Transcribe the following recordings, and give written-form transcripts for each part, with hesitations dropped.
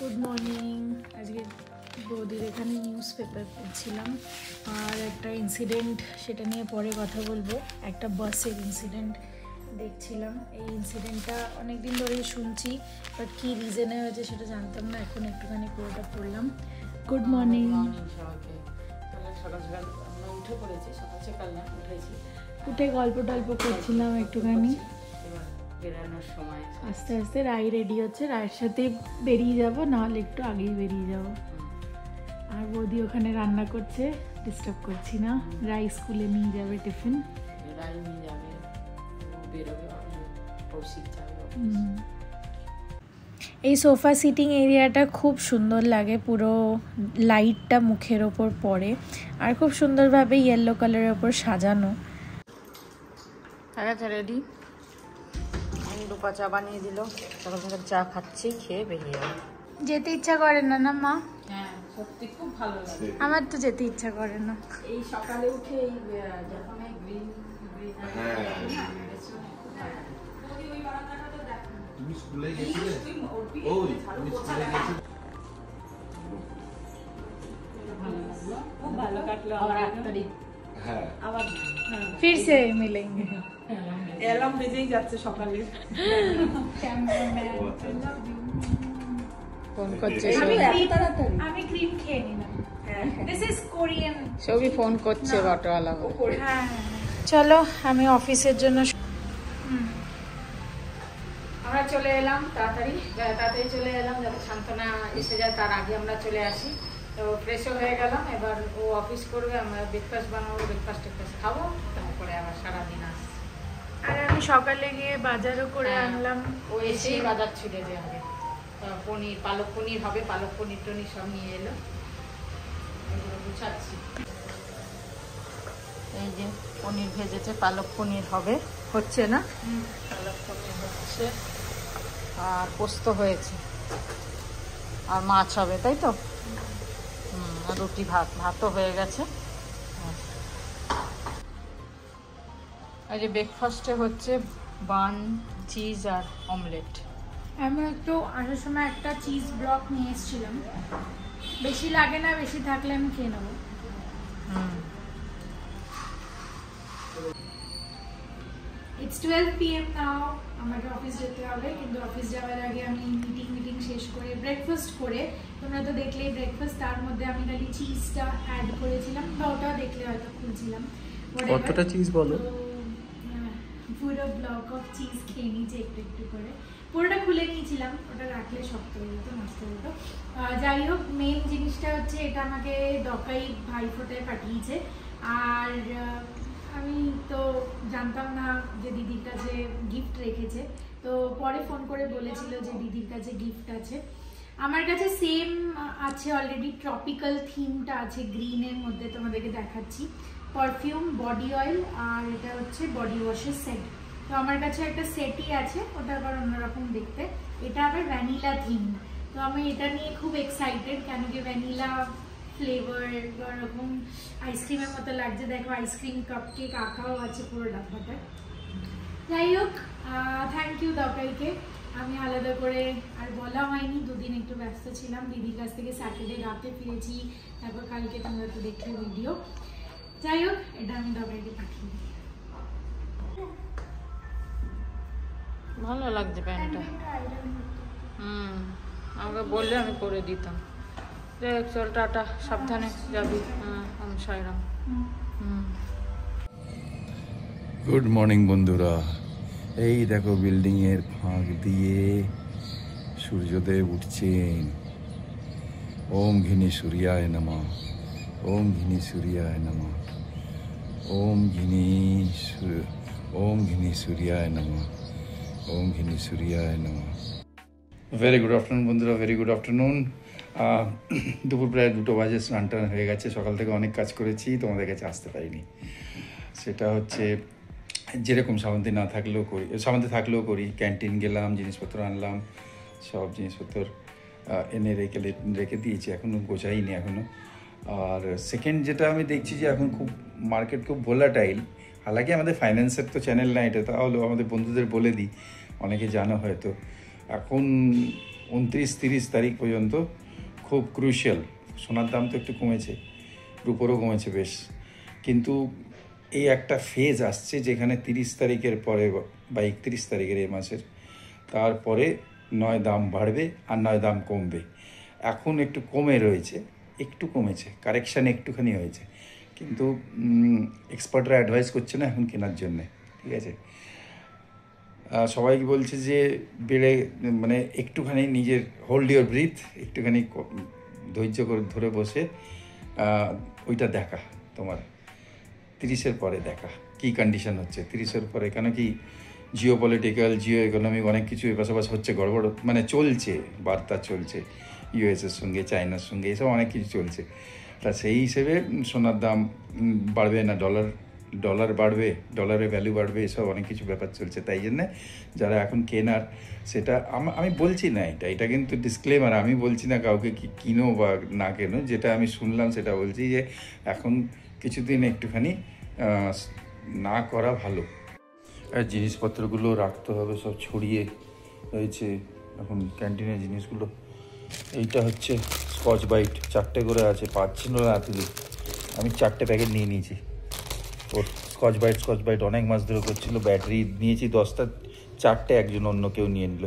Good morning. আজকে বৌদির এখানে নিউজ পেপার পড়ছিলাম আর একটা ইনসিডেন্ট, সেটা নিয়ে পরে কথা বলবো। একটা বাসের ইনসিডেন্ট দেখছিলাম। এই ইনসিডেন্টটা অনেক দিন ধরেই শুনছি, বাট কী রিজনে হয়েছে সেটা জানতাম না। এখন একটুখানি পুরোটা পড়লাম। গুড মর্নিং সবাইকে। সকাল সকাল আমরা উঠে পড়েছি, সকাল সকাল না উঠেছি, উঠে গল্প টল্প করছিলাম একটুখানি। এবার বেরানোর সময় আস্তে আস্তে রায় রেডি হচ্ছে, রায়ের সাথে বেরিয়ে যাব, নাহলে একটু আগেই বেরিয়ে যাব। আর বৌদি ওখানে রান্না করছে, ডিস্টার্ব করছি না। রাই স্কুলে নিয়ে যাবে টিফিন, রাই নিয়ে যাবে, বেরোবে, কৌশিক যাবে। এই সোফা সিটিং এরিয়াটা খুব সুন্দর লাগে, পুরো লাইটটা মুখের ওপর পড়ে আর খুব সুন্দরভাবে ইয়েলো কালারের ওপর সাজানো। আচ্ছা রেডি। আমি রূপা চা বানিয়ে দিল, সকাল সকাল চা খাচ্ছি, খেয়ে বেরিয়ে যাবে। যেতে ইচ্ছা করে না না মা? হ্যাঁ সত্যি খুব ভালো লাগে। আমার তো যেতে ইচ্ছা করে না। এই সকালে উঠে এই যখন গ্রিন তুমি স্কুলে গেছিলে? ওই তুমি স্কুলে গেছিলে? খুব ভালো কাটলো। আবার 8 তারিখ হ্যাঁ আবার फिर से मिलेंगे। অ্যালার্ম বেজেই যাচ্ছে সকালে। ফোন করছে আমি ক্রিম খেয়ে নিলাম। This is Korean. সবই ফোন করছে অটোওয়ালা। হ্যাঁ চলো, আমি অফিসের জন্য আমরা চলে এলাম, তাড়াতাড়ি চলে এলাম যাতে সান্ত্বনা এসে যায় তার আগে আমরা চলে আসি। তো ফ্রেশও হয়ে গেলাম, এবার ও অফিস করবে, আমরা ব্রেকফাস্ট বানাবো, ব্রেকফাস্ট খাবো, তারপরে আবার সারাদিন আসছি। আর আমি সকালে গিয়ে বাজারও করে আনলাম। ও এসেই বাজার ছুটে দেওয়া হবে। পনির, পালক পনির হবে, পালক পনির টনির সব নিয়ে এলো, এগুলো গুছাচ্ছি। এই যে পনির ভেজেছে, পালক পনির হবে, হচ্ছে না? পালক পনির হচ্ছে, আর পোস্ত হয়েছে, আর মাছ হবে, তাই তো? আর রুটি, ভাতও হয়ে গেছে। এই যে ব্রেকফাস্টে হচ্ছে বান, চিজ আর অমলেট। আমি একটু আসার সময় একটা চিজ ব্লক নিয়ে এসেছিলাম, বেশি লাগে না, বেশি থাকলে আমি খেয়ে নেবো। ইটস 12 PM নাও। আমাকে অফিস যেতে হবে, কিন্তু অফিস যাওয়ার আগে আমি মিটিং শেষ করে ব্রেকফাস্ট করে, তোমরা তো দেখলেই ব্রেকফাস্ট, তার মধ্যে আমি খালি চিজটা অ্যাড করেছিলাম, বা ওটাও দেখলে হয়তো খুলছিলাম। কতটা চিজ বলো? পুরো ব্লক অফ চিজ খেয়ে নিয়েছি একটু একটু করে, পুরোটা খুলে নিয়েছিলাম, ওটা রাখলে শক্ত হয়ে যেত, নষ্ট হয়ে যেত। যাই হোক, মেন জিনিসটা হচ্ছে এটা আমাকে দকাই ভাইফোঁটায় পাঠিয়েছে। আর আমি তো জানতাম না যে দিদির কাছে গিফট রেখেছে, তো পরে ফোন করে বলেছিল যে দিদির কাছে গিফট আছে। আমার কাছে সেম আছে অলরেডি, ট্রপিক্যাল থিমটা আছে গ্রিনের মধ্যে, তোমাদেরকে দেখাচ্ছি। পারফিউম, বডি অয়েল, আর এটা হচ্ছে বডি ওয়াশের সেট। তো আমার কাছে একটা সেটই আছে, ওটা আবার অন্যরকম দেখতে, এটা আবার ভ্যানিলা থিম। তো আমি এটা নিয়ে খুব এক্সাইটেড, কেন কি ভ্যানিলা ফ্লেভার, এরকম আইসক্রিমের মতো লাগছে। দেখো আইসক্রিম, কাপকেক আঁকাও আছে পুরো ডাব্বাটা। যাই হোক, থ্যাংক ইউ দকাইকে। আমি আলাদা করে আর বলা হয়নি, দুদিন একটু ব্যস্ত ছিলাম, দিদির কাছ থেকে স্যাটারডে রাতে ফিরেছি, তারপর কালকে তোমরা তো দেখলে ভিডিও। যাই হোক, এটা আমি দকাইকে পাঠিয়ে দিই। ভালো লাগছে প্যান্টটা। আমাকে বললে আমি করে দিতাম। চল টাটা, সাবধানে যাবি। ওম সাইরাম। গুড মর্নিং বন্ধুরা। এই দেখো বিল্ডিং এর ফাঁক দিয়ে সূর্যোদয় উঠছেন। ওম ঘিনি সূর্যায় নমঃ, ওম ঘিনি সূর্যায় নমঃ, ওম ঘিনি সূর্যায় নমঃ, ওম ঘিনি সূর্যায় নমঃ। ভেরি গুড আফটারনুন বন্ধুরা, ভেরি গুড আফটারনুন। দুপুর প্রায় 2টো বাজে, স্নান টান হয়ে গেছে। সকাল থেকে অনেক কাজ করেছি, তোমাদের কাছে আসতে পারিনি। সেটা হচ্ছে যেরকম সামন্তে না থাকলেও করি, সামন্তে থাকলেও করি। ক্যান্টিন গেলাম, জিনিসপত্র আনলাম, সব জিনিসপত্র এনে রেখে দিয়েছি, এখনও গোছাইনি এখনও। আর সেকেন্ড যেটা আমি দেখছি যে এখন খুব মার্কেট খুব ভোলাটাইল। হালাকি আমাদের ফাইন্যান্সের তো চ্যানেল না এটা, তাহলেও আমাদের বন্ধুদের বলে দিই, অনেকে জানো হয়তো। এখন 29-30 তারিখ পর্যন্ত খুব ক্রুশিয়াল। সোনার দাম তো একটু কমেছে, রুপোরও কমেছে বেশ, কিন্তু এই একটা ফেজ আসছে যেখানে 30 তারিখের পরে বা 31 তারিখের এই মাসের তারপরে নয় দাম বাড়বে আর নয় দাম কমবে। এখন একটু কমে রয়েছে, একটু কমেছে, কারেকশান একটুখানি হয়েছে, কিন্তু এক্সপার্টরা অ্যাডভাইস করছে না এখন কেনার জন্যে, ঠিক আছে। সবাই বলছে যে বেড়ে মানে একটুখানি নিজের হোল্ড ইউর ব্রিথ, একটুখানি ধৈর্য করে ধরে বসে ওইটা দেখা, তোমার 30-এর পরে দেখা কী কন্ডিশন হচ্ছে 30-এর পরে। কেন কি জিও পলিটিক্যাল, জিও ইকোনমিক অনেক কিছু এর পাশাপাশি হচ্ছে, গড়বড় মানে চলছে, বার্তা চলছে ইউএসের সঙ্গে, চায়নার সঙ্গে, এসব অনেক কিছু চলছে। তা সেই হিসেবে সোনার দাম বাড়বে না, ডলার বাড়বে, ডলারের ভ্যালু বাড়বে, এসব অনেক কিছু ব্যাপার চলছে। তাই জন্যে যারা এখন কেনার, সেটা আমি বলছি না, এটা কিন্তু ডিসক্লেমার, আমি বলছি না কাউকে কি কিনো বা না কেনো, যেটা আমি শুনলাম সেটা বলছি যে এখন কিছুদিন একটুখানি না করা ভালো। আর জিনিসপত্রগুলো রাখতে হবে, সব ছড়িয়ে রয়েছে এখন ক্যান্টিনের জিনিসগুলো। এইটা হচ্ছে স্কচ বাইট, 4টে করে আছে, পাচ্ছিল না এতদিন, আমি 4টে প্যাকেট নিয়ে নিয়েছি। ওর স্কচ বাইট অনেক মাস ধরে করছিল। ব্যাটারি নিয়েছি 10টা, 4টে একজন অন্য কেউ নিয়ে নিল।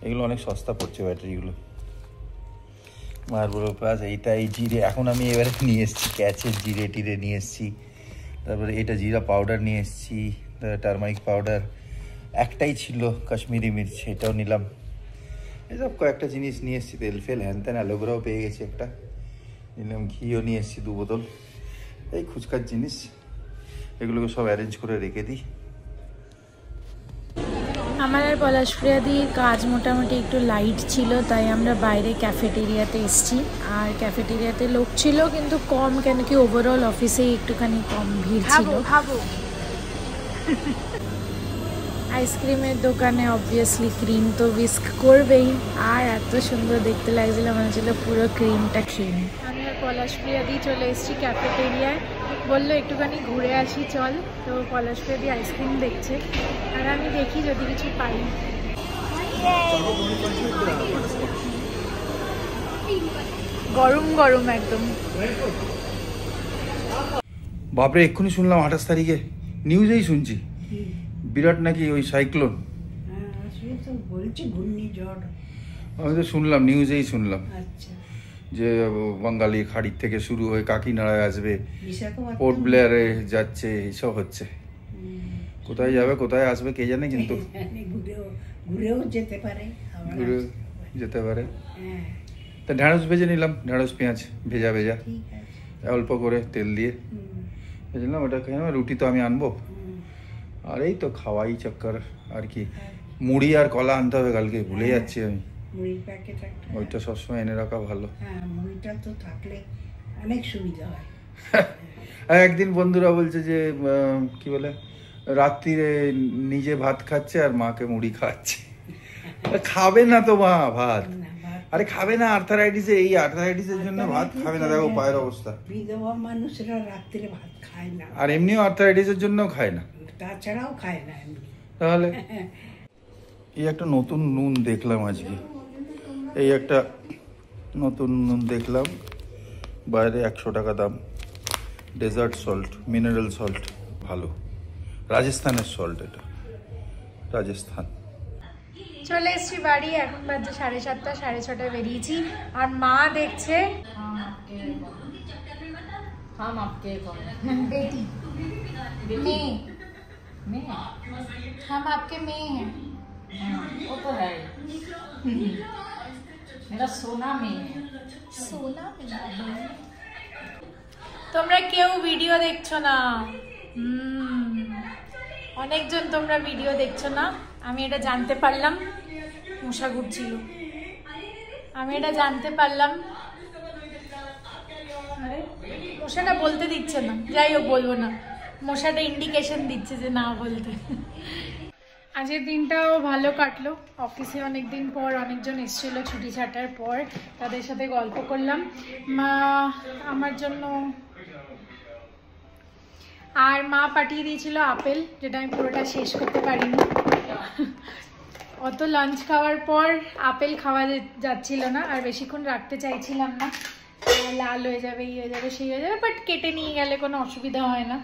এগুলো অনেক সস্তা পড়ছে ব্যাটারিগুলো। মার্বল প্লাস এইটা, এই জিরে এখন আমি এবারে নিয়ে এসেছি, ক্যাচের জিরে টিরে নিয়ে এসেছি, তারপরে এটা জিরা পাউডার নিয়ে এসেছি, টারমারিক পাউডার একটাই ছিল, কাশ্মীরি মির্চ এটাও নিলাম, এসব কয়েকটা জিনিস নিয়ে এসেছি, তেল ফেল হ্যান ত্যান, অ্যালোভেরাও পেয়ে গেছি একটা, নিলাম ঘিও নিয়ে এসেছি 2 বোতল, এই খুচকার জিনিস, এগুলোকে সব অ্যারেঞ্জ করে রেখে দিই। আমার আর পলাশপ্রিয়াদির কাজ মোটামুটি একটু লাইট ছিল, তাই আমরা বাইরে ক্যাফেটেরিয়াতে এসেছি। আর ক্যাফেটেরিয়াতে লোক ছিল কিন্তু কম, কেন কি ওভারঅল অফিসেই একটুখানি কম ভিড় ছিল। আইসক্রিমের দোকানে অবভিয়াসলি ক্রিম তো উইস্ক করবেই, আর এত সুন্দর দেখতে লাগছিল, মনে হচ্ছিল পুরো ক্রিমটা ক্রিম। আমি আর পলাশপ্রিয়াদি চলে এসেছি ক্যাফেটেরিয়ায়, বললো একটুখানি ঘুরে আসি চল, তো পলাশপ্রিয়াদি আইসক্রিম দেখছে আর আমি দেখি যদি কিছু পাই। গরম গরম একদম। বাপরে, এক্ষুনি শুনলাম 28 তারিখে, নিউজেই শুনছি বিরাট নাকি ওই সাইক্লোন, আমি তো শুনলাম নিউজেই শুনলাম যে বাঙালি খাড়ির থেকে শুরু হয়ে কাকিনাড়ায় আসবে, পোর্ট ব্লেয়ারে যাচ্ছে, এইসব হচ্ছে। কোথায় যাবে কোথায় আসবে কে জানে, কিন্তু ঘুরেও যেতে পারে। তা ঢ্যাঁড়স ভেজে নিলাম, ঢ্যাঁড়স পেঁয়াজ ভেজা অল্প করে তেল দিয়ে ভেজে নিলাম, ওটা খেয়ে নেবো। রুটি তো আমি আনবো, আর এই তো খাওয়াই চক্কর আর কি। মুড়ি আর কলা আনতে হবে কালকে, ভুলে যাচ্ছি আমি। মুড়ির প্যাকেট একটা, ওইটা সবসময় এনে রাখা ভালো। হ্যাঁ, মুড়িটা তো থাকলে অনেক সুবিধা হয়। একদিন বন্ধুরা বলছে যে কি বলে, রাত্রিরে নিজে ভাত খাচ্ছে আর মাকে মুড়ি খাওয়াচ্ছে। খাবে না তো মা ভাত, আরে খাবে না, আর্থারাইটিসে, এই আর্থারাইটিসের জন্য ভাত খাবে না, দেখো পায়ের অবস্থা। বিধবা মানুষরা রাত্রে ভাত খায় না, আর এমনিও আর্থারাইটিসের জন্য খায় না, তাছাড়াও খায় না এমনি। তাহলে এই একটা নতুন নুন দেখলাম আজকে, এই একটা নতুন নুন দেখলাম, বাইরে 100 টাকা দাম, ডেজার্ট সল্ট, মিনারেল সল্ট, ভালো, রাজস্থানের সল্ট, এটা রাজস্থান। চলে এসছি বাড়ি, এখন বাজে 7:30, 6:30 বেরিয়েছি। আর মা দেখছে বেটি মেয়ে, हम आपके मेয়ে हैं। वो तो है, मेरा सोना में है। সোনা তোমরা কেউ ভিডিও দেখছো না, অনেকজন তোমরা ভিডিও দেখছো না, আমি এটা জানতে পারলাম। মশা ঘুরছিল, আমি এটা জানতে পারলাম। আরে মশাটা বলতে দিচ্ছে না, যাই হোক বলবো না, মশাটা ইন্ডিকেশন দিচ্ছে যে না বলতে। আজকের দিনটাও ভালো কাটলো, অফিসে অনেকদিন পর অনেকজন এসেছিলো ছুটি ছাটার পর, তাদের সাথে গল্প করলাম। মা আমার জন্য আর মা পাঠিয়ে দিয়েছিল আপেল, যেটা আমি পুরোটা শেষ করতে পারিনি। অত লাঞ্চ খাওয়ার পর আপেল খাওয়া যাচ্ছিল না, আর বেশিক্ষণ রাখতে চাইছিলাম না, লাল হয়ে যাবে, এই হয়ে যাবে, সেই হয়ে যাবে, বাট কেটে নিয়ে গেলে কোনো অসুবিধা হয় না।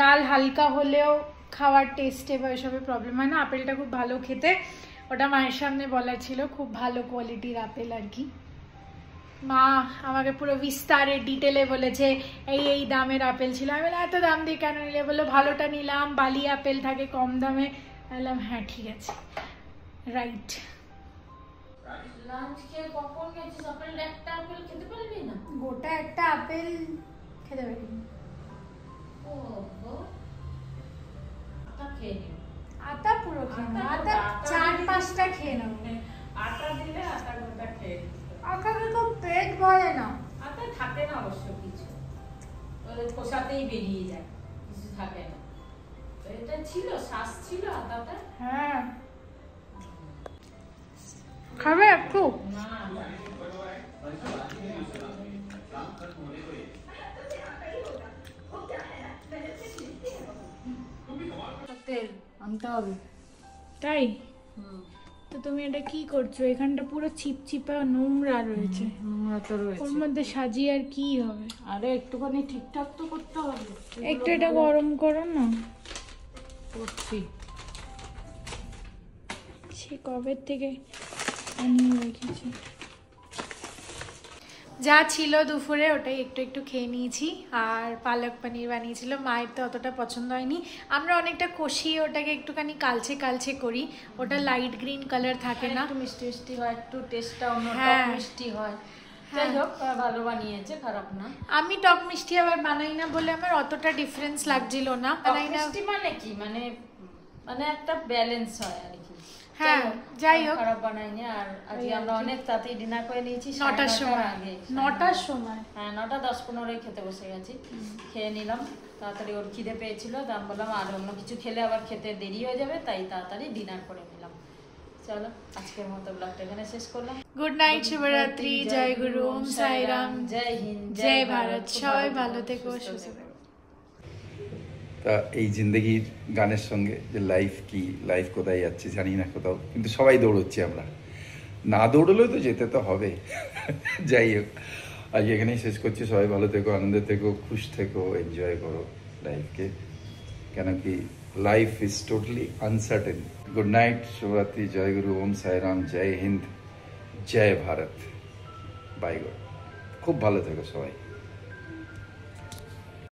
লাল হালকা হলেও খাওয়ার টেস্টে বা এসবে প্রবলেম হয় না। আপেলটা খুব ভালো খেতে, ওটা মায়ের সামনে বলার ছিল, খুব ভালো কোয়ালিটির আপেল আর কি। মা আমাকে পুরো বিস্তারে ডিটেলে বলেছে এই এই দামের আপেল ছিল। আমি বললাম এত দাম দিয়ে কেন নিলে? বললো ভালোটা নিলাম, বালি আপেল থাকে কম দামে। বললাম হ্যাঁ ঠিক আছে, রাইট। লাঞ্চ খেয়ে কখন গেছিস? আপেল একটা আপেল খেতে পারবি না? গোটা একটা আপেল খেতে পারিনি। ও আটা খেয়ে নিও। আটা পুরো খেয়ে নেবো, আটা 4-5টা খেয়ে নেবো। আটা দিলে আটা গোটা খেয়ে নিতে। আটা কিন্তু পেট ভরে না। আটা থাকে না অবশ্য কিছু, ওই খোসাতেই বেরিয়ে যায়, কিছু থাকে না। তো এটা ছিল, শ্বাস ছিল আটাটা। হ্যাঁ খাবে একটু? না তেল আনতে হবে। তাই? তো তুমি এটা কি করছো? এখানটা পুরো চিপচিপা নোংরা রয়েছে, নোংরা তো ওর রয়েছে। মধ্যে সাজিয়ে আর কি হবে? আরে একটুখানি ঠিকঠাক তো করতে হবে। একটু এটা গরম করো না। করছি। সে কবে থেকে আনিয়ে রেখেছি। যা ছিল দুপুরে ওটাই একটু একটু খেয়ে নিয়েছি। আর পালক পনির বানিয়েছিল, মায়ের তো অতটা পছন্দ হয়নি। আমরা অনেকটা কষিয়ে ওটাকে একটুখানি কালচে কালচে করি, ওটা লাইট গ্রিন কালার থাকে না। একটু মিষ্টি মিষ্টি হয়, একটু টেস্টটা অন্য হ্যাঁ। টক মিষ্টি হয়। যাই হোক, ভালো বানিয়েছে, খারাপ না। আমি টক মিষ্টি আবার বানাই না বলে আমার অতটা ডিফারেন্স লাগছিল না। বানাই না মিষ্টি মানে কি, মানে মানে একটা ব্যালেন্স হয় আর কি। হ্যাঁ যাই হোক, খারাপ বানাইনি। আর আজকে আমরা অনেক তাড়াতাড়ি ডিনার করে নিয়েছি, 9টার সময়। আগে 9টার সময়, হ্যাঁ 9টা 10-15 খেতে বসে গেছি। খেয়ে নিলাম তাড়াতাড়ি, ওর খিদে পেয়েছিল, দাম বললাম আর অন্য কিছু খেলে আবার খেতে দেরি হয়ে যাবে, তাই তাড়াতাড়ি ডিনার করে নিলাম। চলো আজকের মতো ব্লগটা এখানে শেষ করলাম। গুড নাইট, শুভরাত্রি, জয় গুরু, ওম সাইরাম, জয় হিন্দ, জয় ভারত। সবাই ভালো থেকো, সুস্থ থেকো। তা এই জিন্দগির গানের সঙ্গে যে লাইফ কি, লাইফ কোথায় যাচ্ছে জানি না কোথাও, কিন্তু সবাই দৌড়চ্ছি আমরা। না দৌড়লেও তো যেতে তো হবে। যাই হোক, আজকে এখানেই শেষ করছি। সবাই ভালো থেকো, আনন্দে থেকো, খুশ থেকো, এনজয় করো লাইফকে, কেন কি life is totally uncertain. Good night, শুভরাত্রি, জয় গুরু, ওম সাইরাম, জয় হিন্দ, জয় ভারত, বাই গড। খুব ভালো থেকো সবাই।